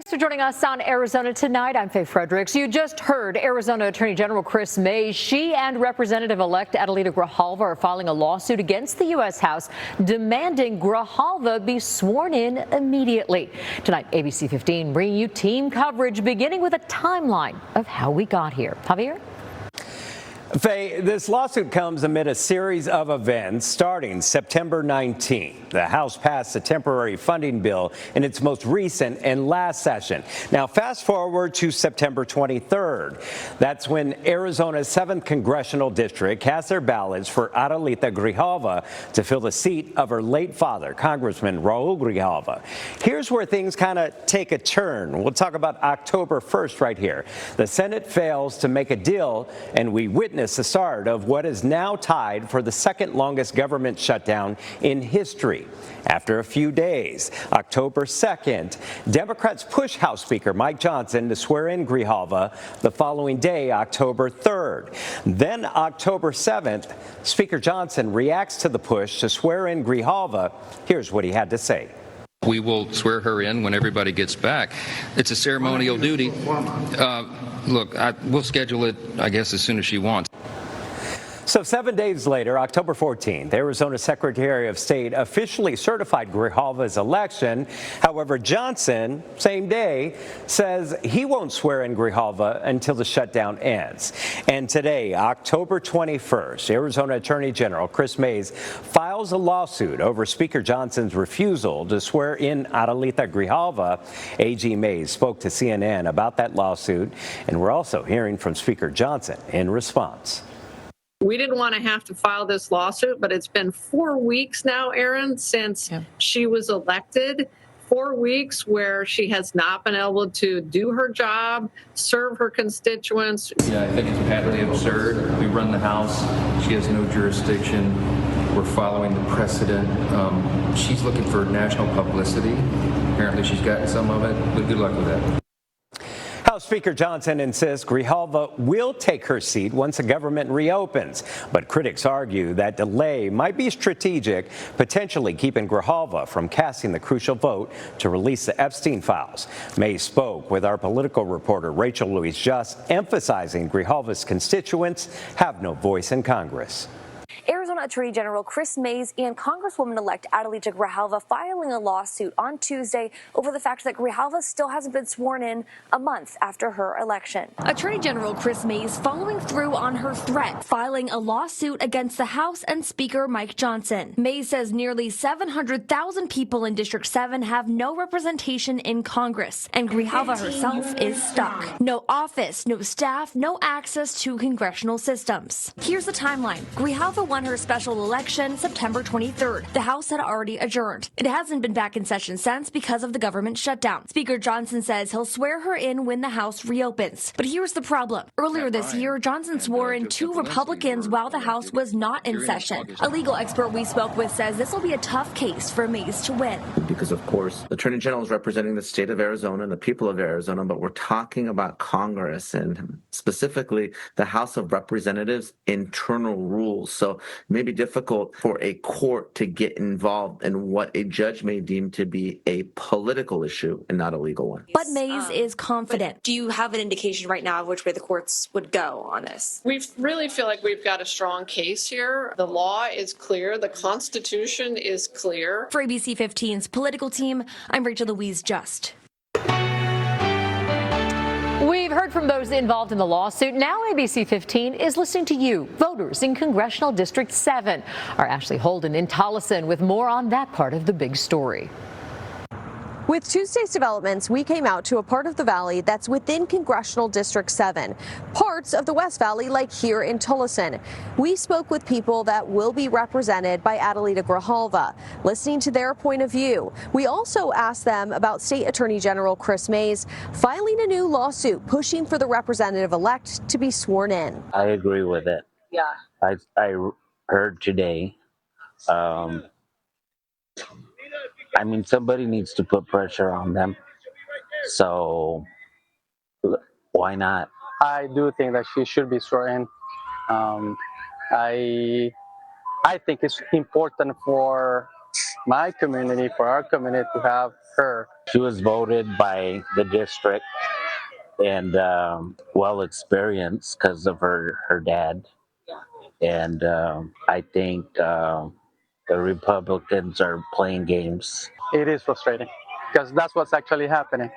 Thanks for joining us on Arizona Tonight. I'm Faye Fredericks. You just heard Arizona Attorney General Kris Mayes. She and Representative-elect Adelita Grijalva are filing a lawsuit against the U.S. House demanding Grijalva be sworn in immediately. Tonight, ABC15 bringing you team coverage beginning with a timeline of how we got here. Javier? Faye, this lawsuit comes amid a series of events starting September 19. The House passed a temporary funding bill in its most recent and last session. Now, fast forward to September 23rd. That's when Arizona's 7th Congressional District cast their ballots for Adelita Grijalva to fill the seat of her late father, Congressman Raul Grijalva. Here's where things kind of take a turn. We'll talk about October 1st right here. The Senate fails to make a deal, and we witness the start of what is now tied for the second longest government shutdown in history. After a few days, October 2nd, Democrats push House Speaker Mike Johnson to swear in Grijalva. The following day, October 3rd. Then October 7th, Speaker Johnson reacts to the push to swear in Grijalva. Here's what he had to say. We will swear her in when everybody gets back. It's a ceremonial duty. Look, we'll schedule it, I guess, as soon as she wants. So 7 days later, October 14th, Arizona Secretary of State officially certified Grijalva's election. However, Johnson, same day, says he won't swear in Grijalva until the shutdown ends. And today, October 21st, Arizona Attorney General Kris Mayes files a lawsuit over Speaker Johnson's refusal to swear in Adelita Grijalva. AG Mayes spoke to CNN about that lawsuit, and we're also hearing from Speaker Johnson in response. We didn't want to have to file this lawsuit, but it's been 4 weeks now, Aaron, since she was elected. 4 weeks where she has not been able to do her job, serve her constituents. Yeah, I think it's patently absurd. We run the House. She has no jurisdiction. We're following the precedent. She's looking for national publicity. Apparently she's gotten some of it, but good luck with that. House Speaker Johnson insists Grijalva will take her seat once the government reopens. But critics argue that delay might be strategic, potentially keeping Grijalva from casting the crucial vote to release the Epstein files. Mayes spoke with our political reporter Rachel Louise Just, emphasizing Grijalva's constituents have no voice in Congress. Arizona Attorney General Kris Mayes and Congresswoman-elect Adelita Grijalva filing a lawsuit on Tuesday over the fact that Grijalva still hasn't been sworn in a month after her election. Attorney General Kris Mayes following through on her threat, filing a lawsuit against the House and Speaker Mike Johnson. Mayes says nearly 700,000 people in District 7 have no representation in Congress, and Grijalva herself is stuck. No office, no staff, no access to congressional systems. Here's the timeline. Grijalva won her special election September 23rd. The House had already adjourned. It hasn't been back in session since because of the government shutdown. Speaker Johnson says he'll swear her in when the House reopens. But here's the problem. Earlier this year, Johnson swore in 2 Republicans while the House was not in session. A legal expert we spoke with says this will be a tough case for Mayes to win. Because, of course, the Attorney General is representing the state of Arizona and the people of Arizona, but we're talking about Congress and specifically the House of Representatives' internal rules. So it may be difficult for a court to get involved in what a judge may deem to be a political issue and not a legal one. But Mayes is confident. Do you have an indication right now of which way the courts would go on this? We really feel like we've got a strong case here. The law is clear. The Constitution is clear. For ABC 15's political team, I'm Rachel Louise Just. We've heard from those involved in the lawsuit. Now ABC 15 is listening to you, voters in Congressional District 7. Our Ashley Holden in Tolleson with more on that part of the big story. With Tuesday's developments, we came out to a part of the valley that's within Congressional District 7, parts of the West Valley like here in Tolleson. We spoke with people that will be represented by Adelita Grijalva, listening to their point of view. We also asked them about State Attorney General Kris Mayes filing a new lawsuit pushing for the representative-elect to be sworn in. I agree with it. Yeah. I heard today. I mean, somebody needs to put pressure on them. So why not? I do think that she should be sworn in. I think it's important for my community, for our community, to have her She was voted by the district and well experienced because of her dad. And I think the Republicans are playing games. It is frustrating because that's what's actually happening.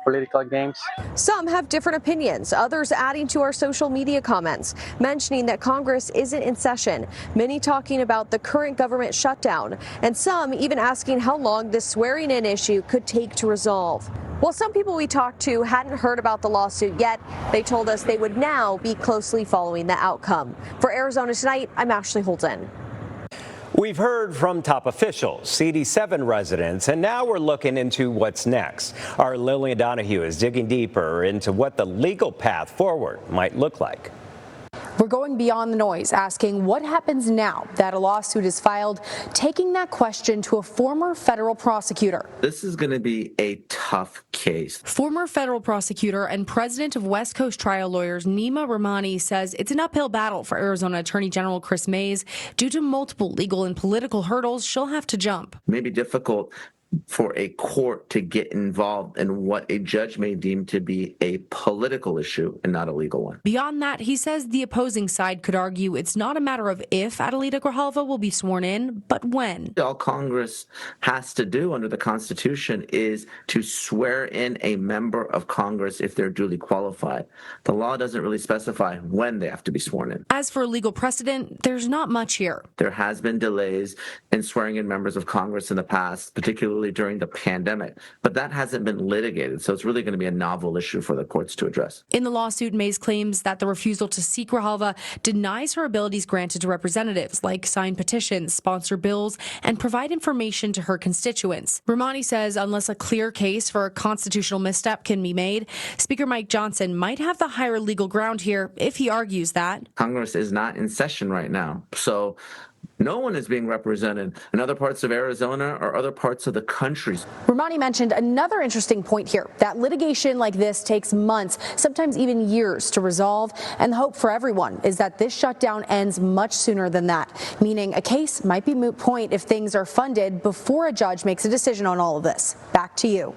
Political games. Some have different opinions, others adding to our social media comments, mentioning that Congress isn't in session, many talking about the current government shutdown, and some even asking how long this swearing-in issue could take to resolve. While some people we talked to hadn't heard about the lawsuit yet, they told us they would now be closely following the outcome. For Arizona Tonight, I'm Ashley Holden. We've heard from top officials, CD-7 residents, and now we're looking into what's next. Our Lillian Donahue is digging deeper into what the legal path forward might look like. We're going beyond the noise, asking what happens now that a lawsuit is filed, taking that question to a former federal prosecutor. This is going to be a tough case. Former federal prosecutor and president of West Coast Trial Lawyers Nima Rahmani says it's an uphill battle for Arizona Attorney General Kris Mayes due to multiple legal and political hurdles she'll have to jump. Maybe difficult for a court to get involved in what a judge may deem to be a political issue and not a legal one. Beyond that, he says the opposing side could argue it's not a matter of if Adelita Grijalva will be sworn in, but when. All Congress has to do under the Constitution is to swear in a member of Congress if they're duly qualified. The law doesn't really specify when they have to be sworn in. As for legal precedent, there's not much here. There has been delays in swearing in members of Congress in the past, particularly during the pandemic, but that hasn't been litigated, so it's really going to be a novel issue for the courts to address. In the lawsuit, Mayes claims that the refusal to seek Grijalva denies her abilities granted to representatives, like sign petitions, sponsor bills, and provide information to her constituents. Rahmani says unless a clear case for a constitutional misstep can be made, Speaker Mike Johnson might have the higher legal ground here if he argues that. Congress is not in session right now, so no one is being represented in other parts of Arizona or other parts of the country. Rahmani mentioned another interesting point here, that litigation like this takes months, sometimes even years to resolve, and the hope for everyone is that this shutdown ends much sooner than that, meaning a case might be moot point if things are funded before a judge makes a decision on all of this. Back to you.